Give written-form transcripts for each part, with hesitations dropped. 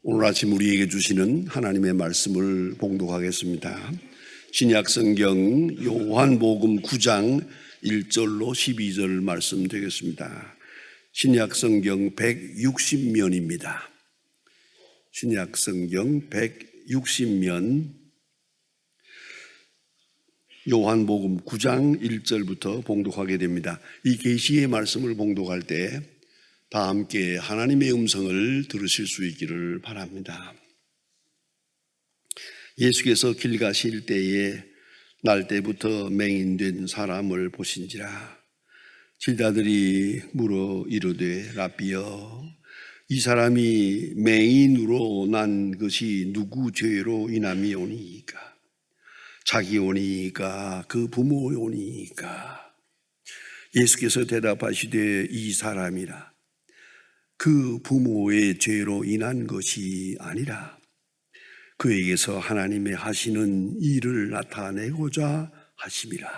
오늘 아침 우리에게 주시는 하나님의 말씀을 봉독하겠습니다. 신약 성경 요한복음 9장 1절로 12절 말씀 되겠습니다. 신약 성경 160면입니다. 신약 성경 160면 요한복음 9장 1절부터 봉독하게 됩니다. 이 계시의 말씀을 봉독할 때 다 함께 하나님의 음성을 들으실 수 있기를 바랍니다. 예수께서 길 가실 때에 날 때부터 맹인된 사람을 보신지라. 제자들이 물어 이르되 라삐여, 이 사람이 맹인으로 난 것이 누구 죄로 인함이오니이까? 자기 오니이까 그 부모 오니이까? 예수께서 대답하시되 이 사람이라. 그 부모의 죄로 인한 것이 아니라 그에게서 하나님의 하시는 일을 나타내고자 하심이라.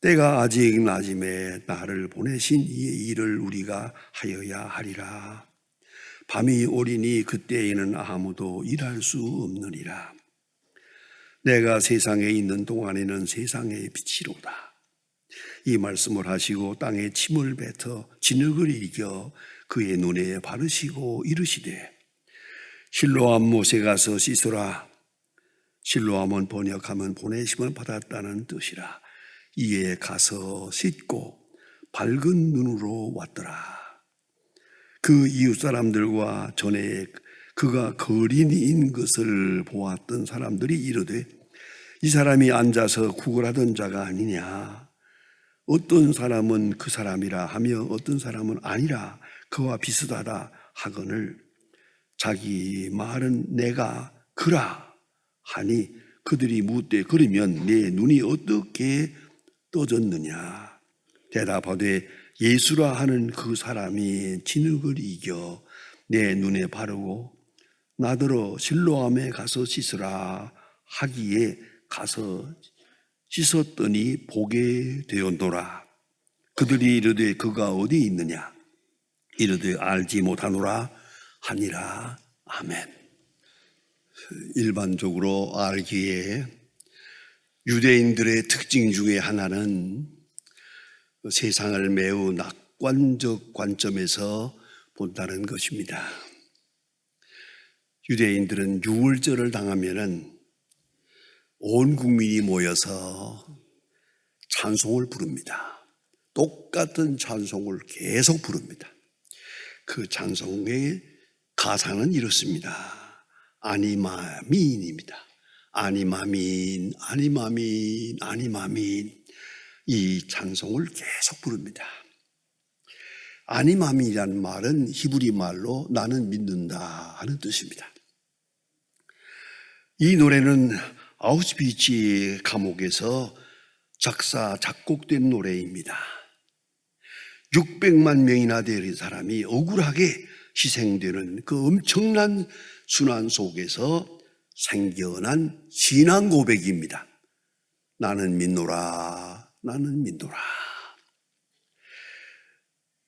때가 아직 낮음에 나를 보내신 이의 일을 우리가 하여야 하리라. 밤이 오리니 그때에는 아무도 일할 수 없느니라. 내가 세상에 있는 동안에는 세상의 빛이로다. 이 말씀을 하시고 땅에 침을 뱉어 진흙을 이겨 그의 눈에 바르시고 이르시되 실로암 못에 가서 씻으라. 실로암은 번역하면 보내심을 받았다는 뜻이라. 이에 가서 씻고 밝은 눈으로 왔더라. 그 이웃 사람들과 전에 그가 거린이인 것을 보았던 사람들이 이르되 이 사람이 앉아서 구걸하던 자가 아니냐. 어떤 사람은 그 사람이라 하며 어떤 사람은 아니라 그와 비슷하다 하거늘 자기 말은 내가 그라 하니 그들이 묻되 그러면 내 눈이 어떻게 떠졌느냐. 대답하되 예수라 하는 그 사람이 진흙을 이겨 내 눈에 바르고 나더러 실로암에 가서 씻으라 하기에 가서 씻었더니 보게 되었노라. 그들이 이르되 그가 어디 있느냐. 이르되 알지 못하노라 하니라. 아멘. 일반적으로 알기에 유대인들의 특징 중에 하나는 세상을 매우 낙관적 관점에서 본다는 것입니다. 유대인들은 유월절을 당하면은 온 국민이 모여서 찬송을 부릅니다. 똑같은 찬송을 계속 부릅니다. 그 찬송의 가사는 이렇습니다. 아니마민입니다. 아니마민, 아니마민, 아니마민. 이 찬송을 계속 부릅니다. 아니마민이라는 말은 히브리 말로 나는 믿는다 하는 뜻입니다. 이 노래는 아우슈비츠 감옥에서 작사, 작곡된 노래입니다. 600만 명이나 되는 사람이 억울하게 희생되는 그 엄청난 순환 속에서 생겨난 신앙 고백입니다. 나는 믿노라, 나는 믿노라.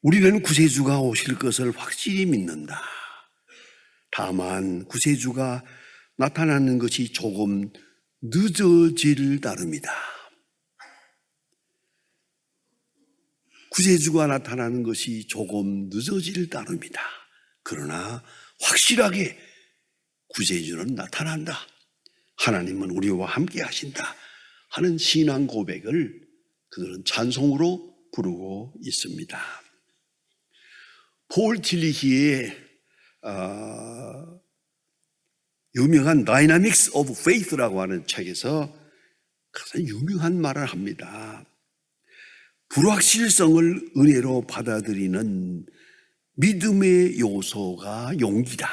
우리는 구세주가 오실 것을 확실히 믿는다. 다만 구세주가 나타나는 것이 조금 늦어질 따름이다. 구세주가 나타나는 것이 조금 늦어질 따름이다. 그러나 확실하게 구세주는 나타난다. 하나님은 우리와 함께 하신다 하는 신앙 고백을 그들은 찬송으로 부르고 있습니다. 폴 틸리히의 유명한 Dynamics of Faith라고 하는 책에서 가장 유명한 말을 합니다. 불확실성을 은혜로 받아들이는 믿음의 요소가 용기다.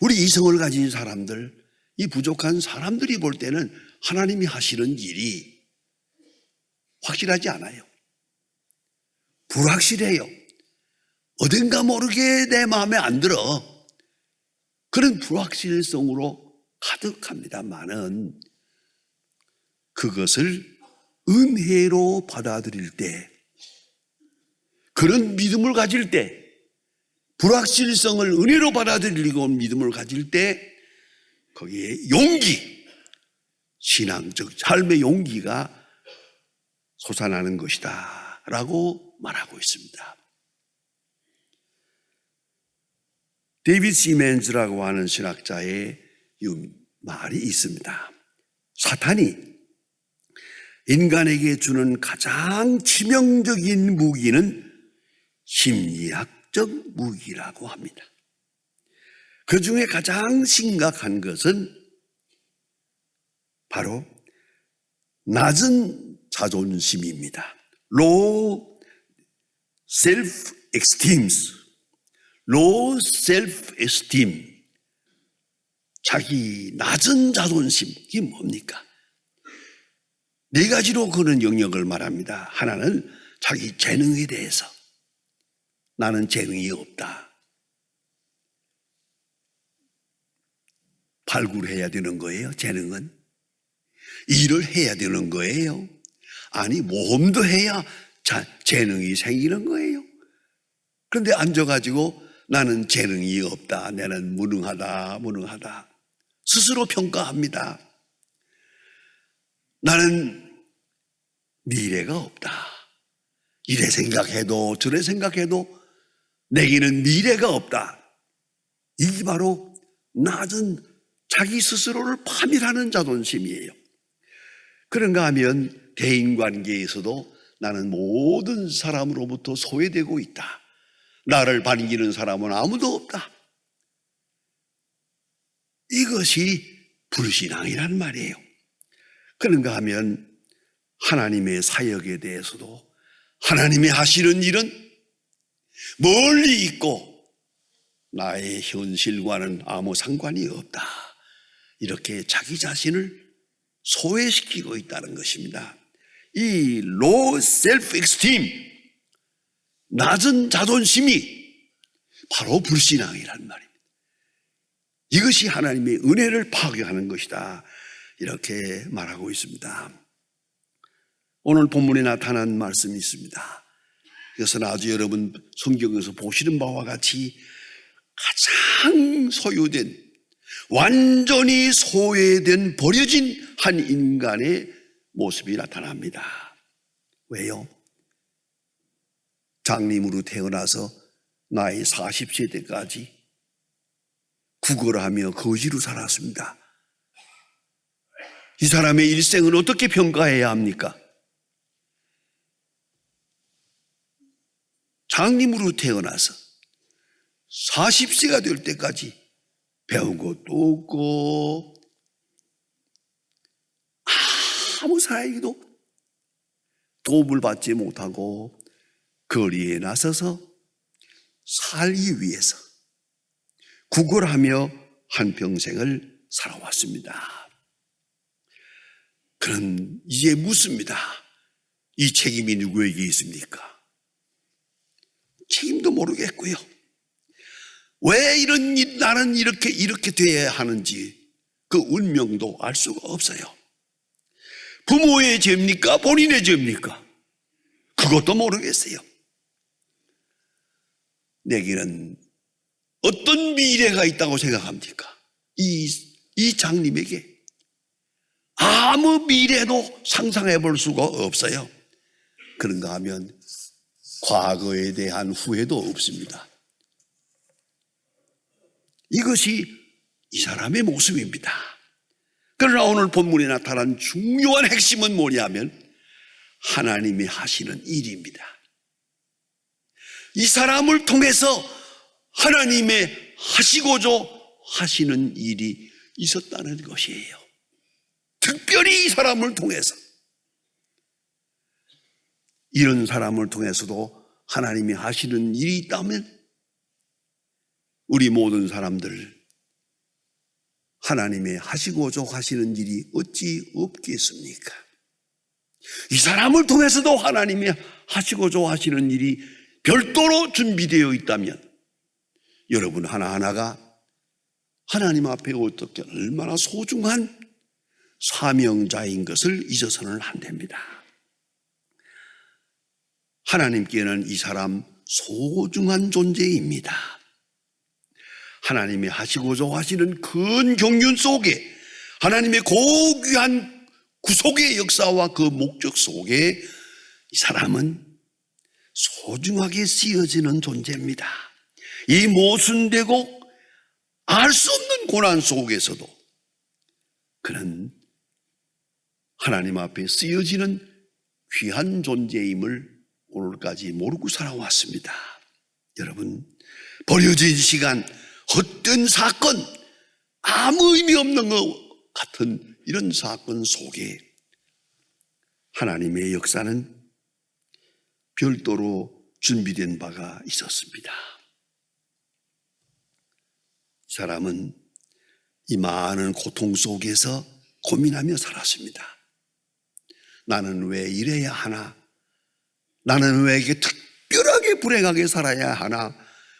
우리 이성을 가진 사람들, 이 부족한 사람들이 볼 때는 하나님이 하시는 일이 확실하지 않아요. 불확실해요. 어딘가 모르게 내 마음에 안 들어. 그런 불확실성으로 가득합니다만은 그것을 은혜로 받아들일 때, 그런 믿음을 가질 때 불확실성을 은혜로 받아들이고 믿음을 가질 때 거기에 용기, 신앙적 삶의 용기가 솟아나는 것이다 라고 말하고 있습니다. 데이비드 시멘즈라고 하는 신학자의 말이 있습니다. 사탄이 인간에게 주는 가장 치명적인 무기는 심리학적 무기라고 합니다. 그 중에 가장 심각한 것은 바로 낮은 자존심입니다. Low self-esteem, low self-esteem, 자기 낮은 자존심, 이게 뭡니까? 네 가지로 그런 영역을 말합니다. 하나는 자기 재능에 대해서 나는 재능이 없다. 발굴해야 되는 거예요. 재능은 일을 해야 되는 거예요. 아니 모험도 해야 재능이 생기는 거예요. 그런데 앉아가지고 나는 재능이 없다, 나는 무능하다 스스로 평가합니다. 나는 미래가 없다. 이래 생각해도 저래 생각해도 내게는 미래가 없다. 이게 바로 낮은 자기 스스로를 파멸하는 자존심이에요. 그런가 하면 대인관계에서도 나는 모든 사람으로부터 소외되고 있다. 나를 반기는 사람은 아무도 없다. 이것이 불신앙이란 말이에요. 그런가 하면 하나님의 사역에 대해서도 하나님이 하시는 일은 멀리 있고 나의 현실과는 아무 상관이 없다. 이렇게 자기 자신을 소외시키고 있다는 것입니다. 이 low self-esteem, 낮은 자존심이 바로 불신앙이란 말입니다. 이것이 하나님의 은혜를 파괴하는 것이다. 이렇게 말하고 있습니다. 오늘 본문에 나타난 말씀이 있습니다. 이것은 아주 여러분 성경에서 보시는 바와 같이 가장 소유된, 완전히 소외된, 버려진 한 인간의 모습이 나타납니다. 왜요? 장님으로 태어나서 나이 40세 때까지 구걸하며 거지로 살았습니다. 이 사람의 일생을 어떻게 평가해야 합니까? 장님으로 태어나서 40세가 될 때까지 배운 것도 없고 아무 사람에게도 도움을 받지 못하고 거리에 나서서 살기 위해서 구걸하며 한평생을 살아왔습니다. 그럼 이제 묻습니다. 이 책임이 누구에게 있습니까? 책임도 모르겠고요. 왜 이런 일, 나는 이렇게 돼야 하는지 그 운명도 알 수가 없어요. 부모의 죄입니까? 본인의 죄입니까? 그것도 모르겠어요. 내게는 어떤 미래가 있다고 생각합니까? 이 장님에게 아무 미래도 상상해 볼 수가 없어요. 그런가 하면 과거에 대한 후회도 없습니다. 이것이 이 사람의 모습입니다. 그러나 오늘 본문에 나타난 중요한 핵심은 뭐냐면 하나님이 하시는 일입니다. 이 사람을 통해서 하나님의 하시고자 하시는 일이 있었다는 것이에요. 특별히 이 사람을 통해서, 이런 사람을 통해서도 하나님이 하시는 일이 있다면 우리 모든 사람들 하나님의 하시고자 하시는 일이 어찌 없겠습니까? 이 사람을 통해서도 하나님이 하시고자 하시는 일이 별도로 준비되어 있다면 여러분 하나하나가 하나님 앞에 어떻게 얼마나 소중한 사명자인 것을 잊어서는 안 됩니다. 하나님께는 이 사람 소중한 존재입니다. 하나님이 하시고자 하시는 큰 경륜 속에, 하나님의 고귀한 구속의 역사와 그 목적 속에 이 사람은 소중하게 쓰여지는 존재입니다. 이 모순되고 알 수 없는 고난 속에서도 그는 하나님 앞에 쓰여지는 귀한 존재임을 오늘까지 모르고 살아왔습니다. 여러분, 버려진 시간, 헛된 사건, 아무 의미 없는 것 같은 이런 사건 속에 하나님의 역사는 별도로 준비된 바가 있었습니다. 이 사람은 이 많은 고통 속에서 고민하며 살았습니다. 나는 왜 이래야 하나? 나는 왜 이렇게 특별하게 불행하게 살아야 하나?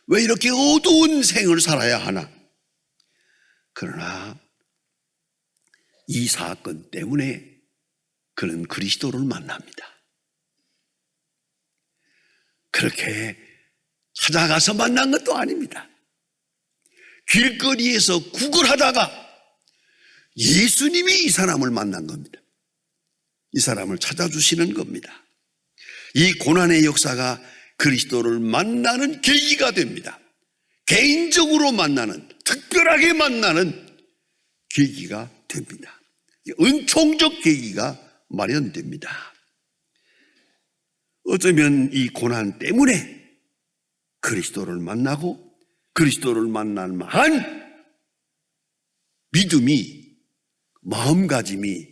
왜 이렇게 어두운 생을 살아야 하나? 그러나 이 사건 때문에 그는 그리스도를 만납니다. 그렇게 찾아가서 만난 것도 아닙니다. 길거리에서 구걸하다가 예수님이 이 사람을 만난 겁니다. 이 사람을 찾아주시는 겁니다. 이 고난의 역사가 그리스도를 만나는 계기가 됩니다. 개인적으로 만나는, 특별하게 만나는 계기가 됩니다. 은총적 계기가 마련됩니다. 어쩌면 이 고난 때문에 그리스도를 만나고 그리스도를 만날 만한 믿음이, 마음가짐이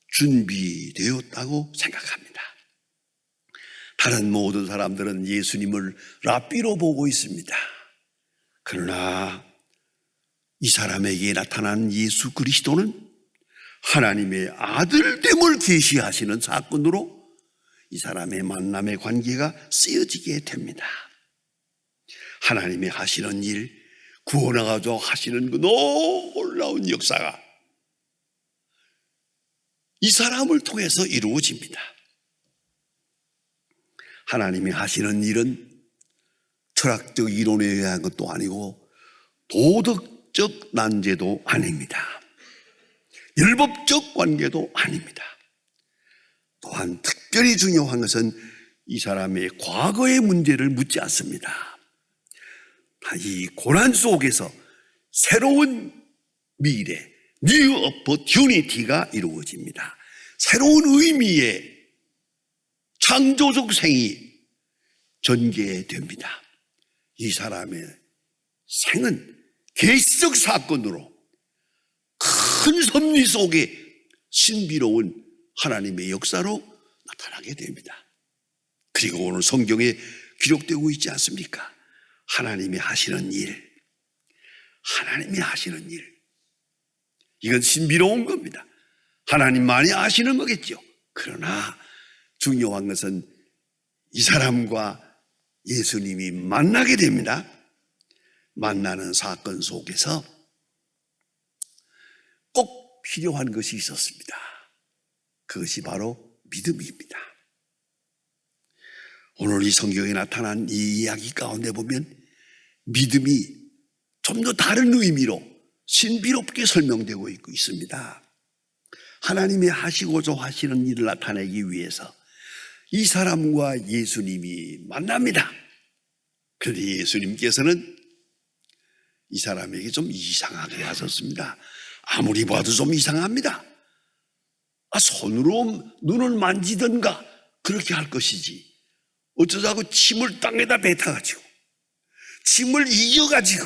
준비되었다고 생각합니다. 다른 모든 사람들은 예수님을 랍비로 보고 있습니다. 그러나 이 사람에게 나타난 예수 그리스도는 하나님의 아들됨을 계시하시는 사건으로 이 사람의 만남의 관계가 쓰여지게 됩니다. 하나님이 하시는 일, 구원하고자 하시는 그 놀라운 역사가 이 사람을 통해서 이루어집니다. 하나님이 하시는 일은 철학적 이론에 의한 것도 아니고 도덕적 난제도 아닙니다. 율법적 관계도 아닙니다. 또한 특별히 중요한 것은 이 사람의 과거의 문제를 묻지 않습니다. 이 고난 속에서 새로운 미래, New Opportunity가 이루어집니다. 새로운 의미의 창조적 생이 전개됩니다. 이 사람의 생은 계시적 사건으로 큰 섭리 속에 신비로운 하나님의 역사로 나타나게 됩니다. 그리고 오늘 성경에 기록되고 있지 않습니까? 하나님이 하시는 일, 하나님이 하시는 일, 이건 신비로운 겁니다. 하나님만이 하시는 거겠죠. 그러나 중요한 것은 이 사람과 예수님이 만나게 됩니다. 만나는 사건 속에서 꼭 필요한 것이 있었습니다. 그것이 바로 믿음입니다. 오늘 이 성경에 나타난 이 이야기 가운데 보면 믿음이 좀 더 다른 의미로 신비롭게 설명되고 있습니다. 하나님이 하시고자 하시는 일을 나타내기 위해서 이 사람과 예수님이 만납니다. 그런데 예수님께서는 이 사람에게 좀 이상하게 하셨습니다. 아무리 봐도 좀 이상합니다. 손으로 눈을 만지던가 그렇게 할 것이지 어쩌자고 침을 땅에다 뱉어가지고 침을 이겨가지고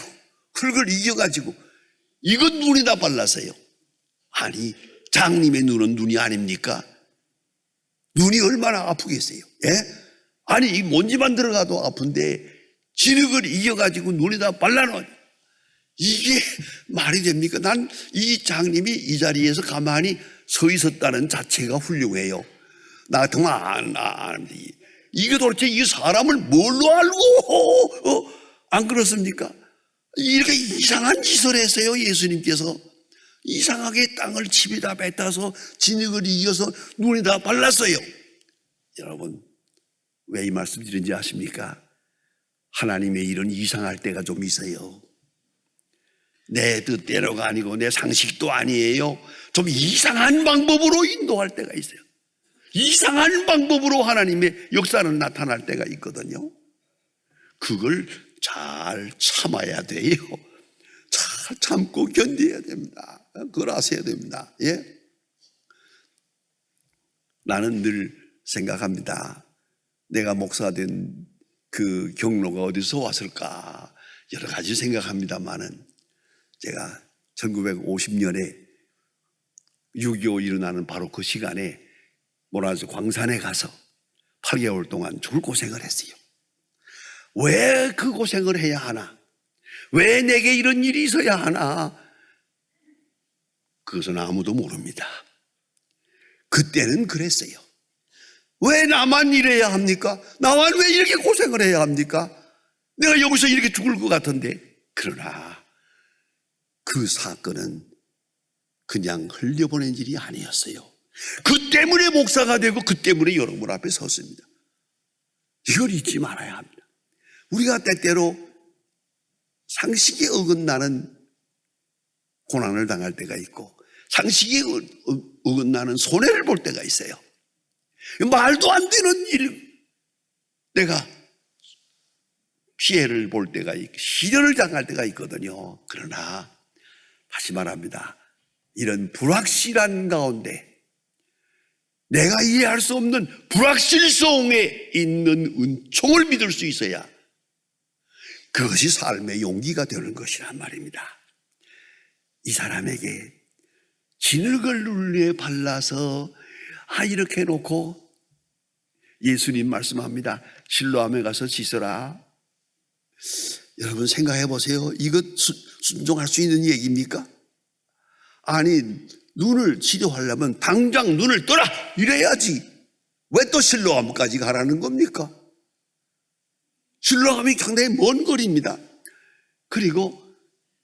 흙을 이겨가지고 이건 눈에다 발라서요. 아니 장님의 눈은 눈이 아닙니까? 눈이 얼마나 아프겠어요? 예? 아니 이 먼지만 들어가도 아픈데 진흙을 이겨가지고 눈에다 발라놓은 이게 말이 됩니까? 난 이 장님이 이 자리에서 가만히 서 있었다는 자체가 훌륭해요. 나 같으면 이게 도대체 이 사람을 뭘로 알고 안 그렇습니까? 이렇게 이상한 짓을 했어요. 예수님께서 이상하게 땅을 집에다 뱉어서 진흙을 이겨서 눈에다 발랐어요. 여러분 왜 이 말씀 드린지 아십니까? 하나님의 일은 이상할 때가 좀 있어요. 내 뜻대로가 아니고 내 상식도 아니에요. 좀 이상한 방법으로 인도할 때가 있어요. 이상한 방법으로 하나님의 역사는 나타날 때가 있거든요. 그걸 잘 참아야 돼요. 잘 참고 견뎌야 됩니다. 그걸 아셔야 됩니다. 예? 나는 늘 생각합니다. 내가 목사가 된 그 경로가 어디서 왔을까? 여러 가지 생각합니다만은 제가 1950년에 6.25 일어나는 바로 그 시간에 모라스 광산에 가서 8개월 동안 죽을 고생을 했어요. 왜 그 고생을 해야 하나? 왜 내게 이런 일이 있어야 하나? 그것은 아무도 모릅니다. 그때는 그랬어요. 왜 나만 이래야 합니까? 나만 왜 이렇게 고생을 해야 합니까? 내가 여기서 이렇게 죽을 것 같은데. 그러나 그 사건은 그냥 흘려보낸 일이 아니었어요. 그 때문에 목사가 되고 그 때문에 여러분 앞에 섰습니다. 이걸 잊지 말아야 합니다. 우리가 때때로 상식에 어긋나는 고난을 당할 때가 있고 상식에 어긋나는 손해를 볼 때가 있어요. 말도 안 되는 일, 내가 피해를 볼 때가 있고 시련을 당할 때가 있거든요. 그러나 다시 말합니다. 이런 불확실한 가운데 내가 이해할 수 없는 불확실성에 있는 은총을 믿을 수 있어야 그것이 삶의 용기가 되는 것이란 말입니다. 이 사람에게 진흙을 눌리에 발라서 이렇게 해놓고 예수님 말씀합니다. 실로암에 가서 씻어라. 여러분 생각해 보세요. 이것 순종할 수 있는 얘기입니까? 아니, 눈을 치료하려면 당장 눈을 떠라 이래야지. 왜 또 실로암까지 가라는 겁니까? 실로암이 상당히 먼 거리입니다. 그리고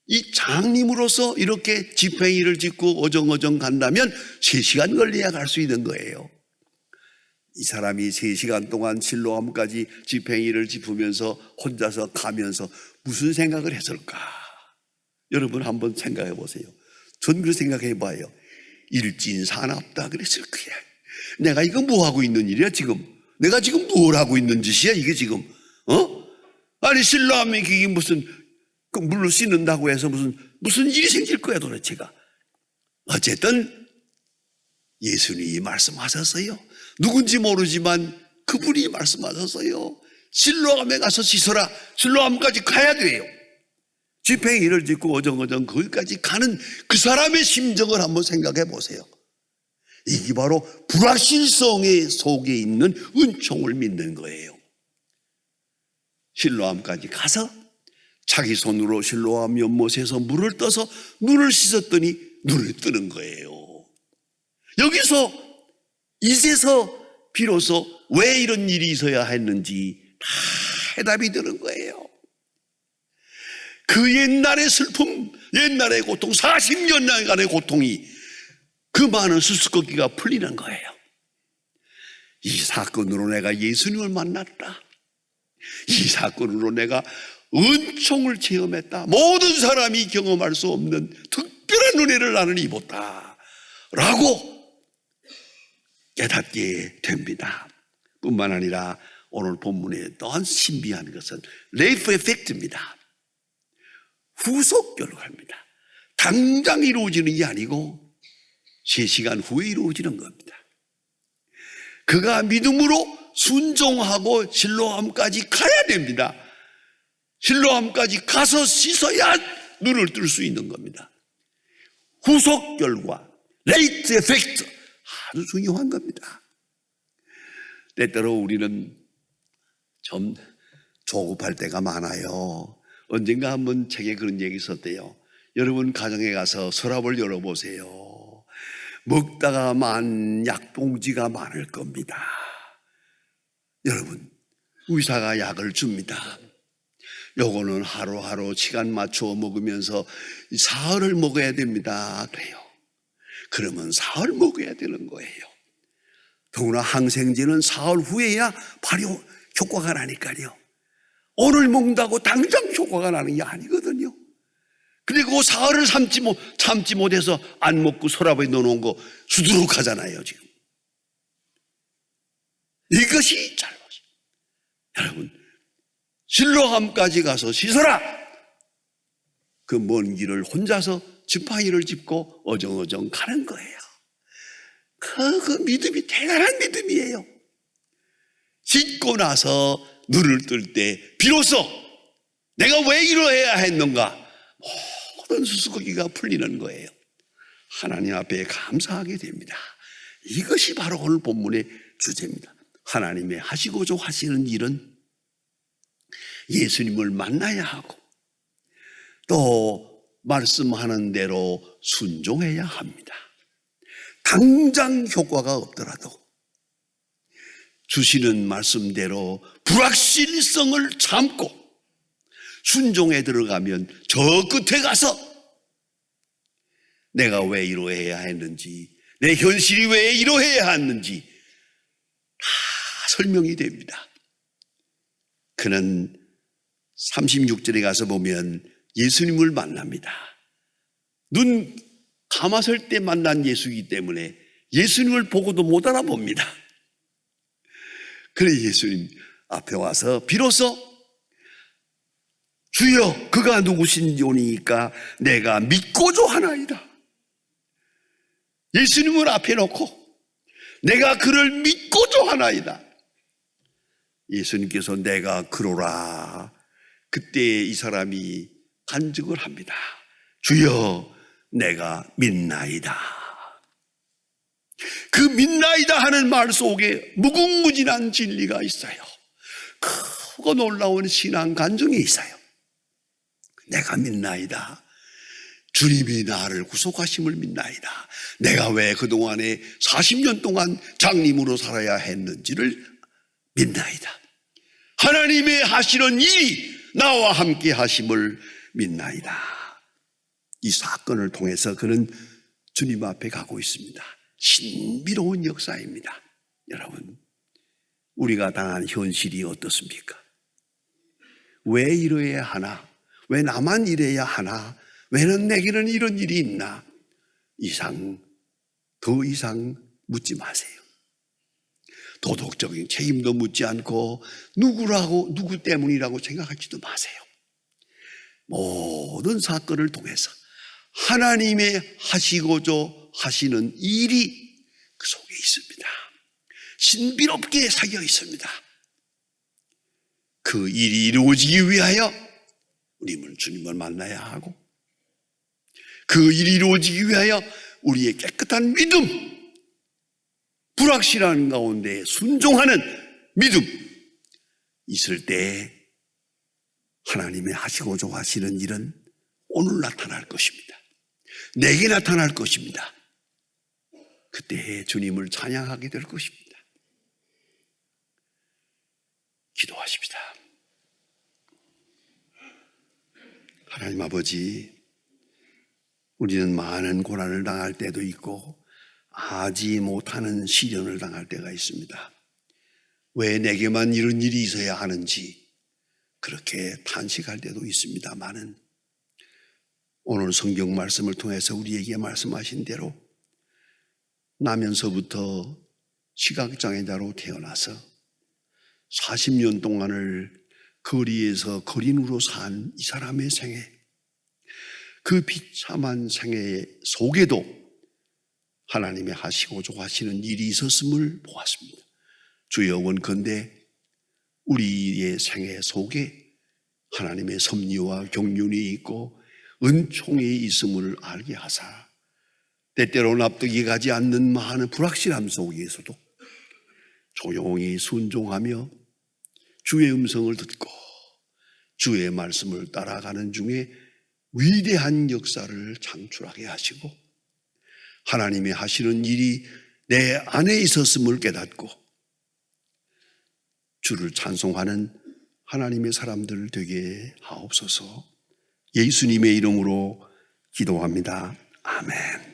이 장님으로서 이렇게 집행일을 짓고 어정어정 간다면 3시간 걸려야 갈 수 있는 거예요. 이 사람이 3시간 동안 실로암까지 집행일을 짚으면서 혼자서 가면서 무슨 생각을 했을까? 여러분 한번 생각해 보세요. 전 그렇게 생각해 봐요. 일진사납다 그랬을 거야. 내가 이거 뭐 하고 있는 일이야 지금? 내가 지금 뭘 하고 있는 짓이야 이게 지금? 아니 실로암이 이게 무슨 그 물로 씻는다고 해서 무슨 일이 생길 거야 도대체가. 어쨌든 예수님이 말씀하셨어요. 누군지 모르지만 그분이 말씀하셨어요. 실로암에 가서 씻어라. 실로암까지 가야 돼요. 집행일을 짓고 어정어정 거기까지 가는 그 사람의 심정을 한번 생각해 보세요. 이게 바로 불확실성의 속에 있는 은총을 믿는 거예요. 실로암까지 가서 자기 손으로 실로암 연못에서 물을 떠서 눈을 씻었더니 눈을 뜨는 거예요. 여기서 이제서 비로소 왜 이런 일이 있어야 했는지 다 해답이 되는 거예요. 그 옛날의 슬픔, 옛날의 고통, 40년간의 고통이 그 많은 수수께끼가 풀리는 거예요. 이 사건으로 내가 예수님을 만났다. 이 사건으로 내가 은총을 체험했다. 모든 사람이 경험할 수 없는 특별한 은혜를 나는 입었다 라고 깨닫게 됩니다. 뿐만 아니라 오늘 본문에 더 신비한 것은 레이프 에펙트입니다. 후속 결과입니다. 당장 이루어지는 게 아니고 3시간 후에 이루어지는 겁니다. 그가 믿음으로 순종하고 실로암까지 가야 됩니다. 실로암까지 가서 씻어야 눈을 뜰 수 있는 겁니다. 후속 결과, 레이트 에펙트 아주 중요한 겁니다. 때때로 우리는 좀 조급할 때가 많아요. 언젠가 한번 책에 그런 얘기 있었대요. 여러분 가정에 가서 서랍을 열어보세요. 먹다가 만 약봉지가 많을 겁니다. 여러분, 의사가 약을 줍니다. 요거는 하루하루 시간 맞춰 먹으면서 사흘을 먹어야 됩니다. 그래요. 그러면 사흘 먹어야 되는 거예요. 더구나 항생제는 사흘 후에야 바로 효과가 나니까요. 오늘 먹는다고 당장 효과가 나는 게 아니거든요. 근데 그 사흘을 참지 못해서 안 먹고 서랍에 넣어놓은 거 수두룩하잖아요, 지금. 이것이 잘못이에요. 여러분, 실로암까지 가서 씻어라! 그 먼 길을 혼자서 지팡이를 짚고 어정어정 가는 거예요. 그 믿음이 대단한 믿음이에요. 씻고 나서 눈을 뜰 때 비로소 내가 왜 이러해야 했는가? 모든 수수께끼가 풀리는 거예요. 하나님 앞에 감사하게 됩니다. 이것이 바로 오늘 본문의 주제입니다. 하나님의 하시고자 하시는 일은 예수님을 만나야 하고 또 말씀하는 대로 순종해야 합니다. 당장 효과가 없더라도 주시는 말씀대로 불확실성을 참고 순종에 들어가면 저 끝에 가서 내가 왜 이러해야 했는지, 내 현실이 왜 이러해야 했는지 다 설명이 됩니다. 그는 36절에 가서 보면 예수님을 만납니다. 눈 감았을 때 만난 예수이기 때문에 예수님을 보고도 못 알아봅니다. 그래 예수님 앞에 와서 비로소 주여 그가 누구신지 오니까 내가 믿고자 하나이다. 예수님을 앞에 놓고 내가 그를 믿고자 하나이다. 예수님께서 내가 그러라. 그때 이 사람이 간증을 합니다. 주여 내가 믿나이다. 그 믿나이다 하는 말 속에 무궁무진한 진리가 있어요. 크고 놀라운 신앙 간증이 있어요. 내가 믿나이다. 주님이 나를 구속하심을 믿나이다. 내가 왜 그동안에 40년 동안 장님으로 살아야 했는지를 믿나이다. 하나님의 하시는 일이 나와 함께 하심을 믿나이다. 이 사건을 통해서 그는 주님 앞에 가고 있습니다. 신비로운 역사입니다. 여러분, 우리가 당한 현실이 어떻습니까? 왜 이래야 하나? 왜 나만 이래야 하나? 왜는 내게는 이런 일이 있나? 더 이상 묻지 마세요. 도덕적인 책임도 묻지 않고 누구 때문이라고 생각하지도 마세요. 모든 사건을 통해서 하나님의 하시고자 하시는 일이 그 속에 있습니다. 신비롭게 새겨 있습니다. 그 일이 이루어지기 위하여 우리는 주님을 만나야 하고 그 일이 이루어지기 위하여 우리의 깨끗한 믿음, 불확실한 가운데 순종하는 믿음 있을 때 하나님의 하시고자 하시는 일은 오늘 나타날 것입니다. 내게 나타날 것입니다. 그때 주님을 찬양하게 될 것입니다. 기도하십시다. 하나님 아버지, 우리는 많은 고난을 당할 때도 있고 아지 못하는 시련을 당할 때가 있습니다. 왜 내게만 이런 일이 있어야 하는지 그렇게 탄식할 때도 있습니다만은 오늘 성경 말씀을 통해서 우리에게 말씀하신 대로 나면서부터 시각장애자로 태어나서 40년 동안을 거리에서 거린으로 산 이 사람의 생애, 그 비참한 생애 속에도 하나님의 하시고자 하시는 일이 있었음을 보았습니다. 주여 원컨대 우리의 생애 속에 하나님의 섭리와 경륜이 있고 은총이 있음을 알게 하사 때때로 납득이 가지 않는 많은 불확실함 속에서도 조용히 순종하며 주의 음성을 듣고 주의 말씀을 따라가는 중에 위대한 역사를 창출하게 하시고 하나님이 하시는 일이 내 안에 있었음을 깨닫고 주를 찬송하는 하나님의 사람들 되게 하옵소서. 예수님의 이름으로 기도합니다. 아멘.